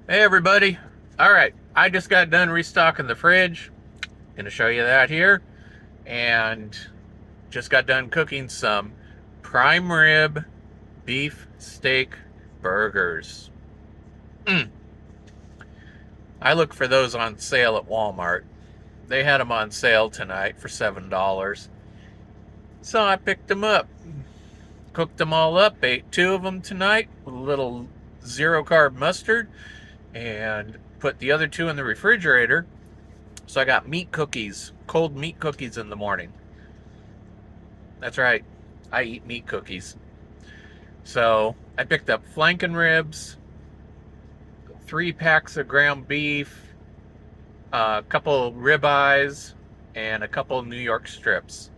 Hey everybody. All right, I just got done restocking the fridge. Gonna show you that here. And just got done cooking some prime rib beef steak burgers. Mm. I look for those on sale at Walmart. They had them on sale tonight for $7. So I picked them up, cooked them all up, ate two of them tonight with a little zero carb mustard, and put the other two in the refrigerator. So I got meat cookies, cold meat cookies in the morning. That's right, I eat meat cookies. So I picked up flanken ribs, 3 packs of ground beef, a couple ribeyes, and a couple New York strips.